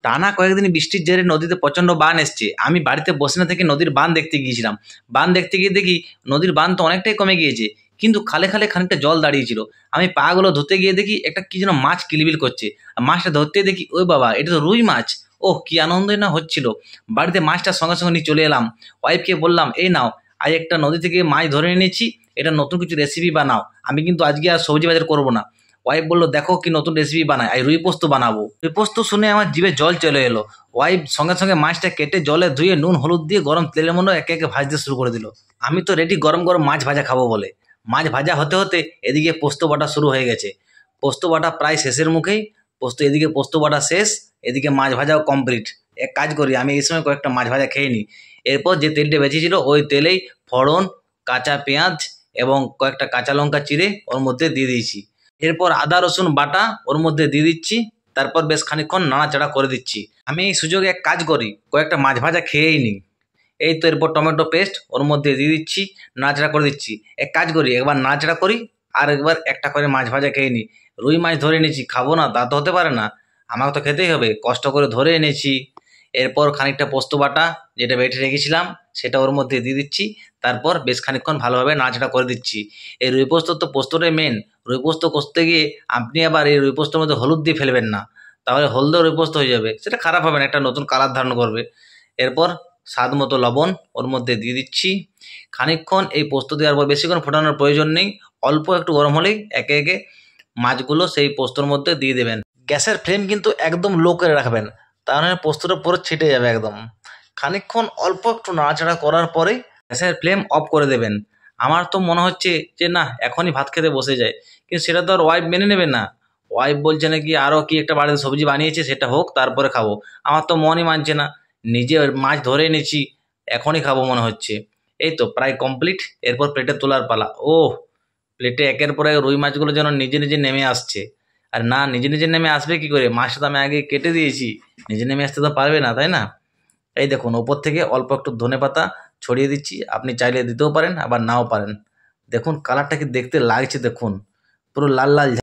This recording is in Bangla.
টানা কয়েকদিন বৃষ্টির জেরে নদীতে প্রচণ্ড বান এসছে। আমি বাড়িতে বসে না থেকে নদীর বান দেখতে গিয়েছিলাম। বান দেখতে গিয়ে দেখি নদীর বান তো অনেকটাই কমে গিয়েছে, কিন্তু খালে খালে খানিকটা জল দাঁড়িয়েছিল। আমি পাগুলো ধুতে গিয়ে দেখি একটা কি যেন মাছ কিলবিল করছে। আর মাছটা ধরতে দেখি ওই বাবা, এটা তো রুই মাছ। ওহ, কি আনন্দই না হচ্ছিল। বাড়িতে মাছটা সঙ্গে সঙ্গে নিয়ে চলে এলাম। ওয়াইফকে বললাম, এই নাও, আজ একটা নদী থেকে মাছ ধরে এনেছি, এটা নতুন কিছু রেসিপি বানাও। আমি কিন্তু আজকে আর সবজি বাজার করবো না। ওয়াইফ বললো, দেখো কি নতুন রেসিপি বানায়, আর রুই পোস্ত বানাবো। রুই পোস্ত শুনে আমার জিভে জল চলে এলো। ওয়াইফ সঙ্গে সঙ্গে মাছটা কেটে জলে ধুয়ে নুন হলুদ দিয়ে গরম তেলের মধ্যে একে একে ভাজতে শুরু করে দিল। আমি তো রেডি গরম গরম মাছ ভাজা খাবো বলে। মাছ ভাজা হতে হতে এদিকে পোস্ত বাটা শুরু হয়ে গেছে। পোস্ত বাটা প্রায় শেষের মুখেই। এদিকে পোস্ত বাটা শেষ, এদিকে মাছ ভাজাও কমপ্লিট। এক কাজ করি, আমি এই সময় কয়েকটা মাছ ভাজা খেয়ে নিই। এরপর যে তেলটা বেঁচেছিল ওই তেলেই ফোড়ন, কাঁচা পেঁয়াজ এবং কয়েকটা কাঁচা লঙ্কা চিড়ে ওর মধ্যে দিয়ে দিয়েছি। এরপর আদা রসুন বাটা ওর মধ্যে দিয়ে দিচ্ছি। তারপর বেশ খানিকক্ষণ নাড়াচাড়া করে দিচ্ছি। আমি এই সুযোগে এক কাজ করি, কয়েকটা মাছ ভাজা খেয়েই নিই। এই তো এরপর টমেটো পেস্ট ওর মধ্যে দিয়ে দিচ্ছি, নাড়াচাড়া করে দিচ্ছি। এক কাজ করি, একবার নাড়াচাড়া করি আর একবার একটা করে মাছ ভাজা খেয়ে নিই। রুই মাছ ধরে এনেছি, খাবো না তা তো হতে পারে না, আমাকে তো খেতেই হবে, কষ্ট করে ধরে এনেছি। এরপর খানিকটা পোস্ত বাটা যেটা বেটে রেখেছিলাম সেটা ওর মধ্যে দিয়ে দিচ্ছি। তারপর বেশ খানিকক্ষণ ভালোভাবে নাড়াচাড়া করে দিচ্ছি। এই রুই পোস্ত তো পোস্তটাই মেন। রুই পোস্ত কষতে গিয়ে আপনি আবার এই রুই পোস্তর মধ্যে হলুদ দিয়ে ফেলবেন না, তাহলে হলদে রুই পোস্ত হয়ে যাবে, সেটা খারাপ হবে না, একটা নতুন কালার ধারণ করবে। এরপর স্বাদ মতো লবণ ওর মধ্যে দিয়ে দিচ্ছি। খানিকক্ষণ এই পোস্ত দেওয়ার পর বেশিক্ষণ ফোটানোর প্রয়োজন নেই, অল্প একটু গরম হলেই একে একে মাছগুলো সেই পোস্তর মধ্যে দিয়ে দেবেন। গ্যাসের ফ্লেম কিন্তু একদম লো করে রাখবেন, তাহলে পোস্তটা পুরো ছিটে যাবে একদম। খানিকক্ষণ অল্প একটু নাড়াচাড়া করার পরে গ্যাসের ফ্লেম অফ করে দেবেন। আমার তো মনে হচ্ছে যে না, এখনই ভাত খেতে বসে যায়, কিন্তু সেটা তো আর ওয়াইফ মেনে নেবে না। ওয়াইফ বলছে নাকি আরও কি একটা বাড়িতে সবজি বানিয়েছে সেটা হোক তারপরে খাবো। আমার তো মনই মানছে না, নিজে মাছ ধরে এনেছি, এখনই খাবো মনে হচ্ছে। এই তো প্রায় কমপ্লিট। এরপর প্লেটে তোলার পালা। ওহ, প্লেটে একের পর এক রুই মাছগুলো যেন নিজে নিজে নেমে আসছে। আর না, নিজে নিজে নেমে আসবে কি করে, মাছটা তো আমি আগে কেটে দিয়েছি, নিজে নেমে আসতে তো পারবে না, তাই না? এই দেখুন, ওপর থেকে অল্প একটু ধনেপাতা ছড়িয়ে দিচ্ছি, আপনি চাইলে দিতেও পারেন আবার নাও পারেন। দেখুন কালারটা কি দেখতে লাগছে, দেখুন পুরো লাল লাল।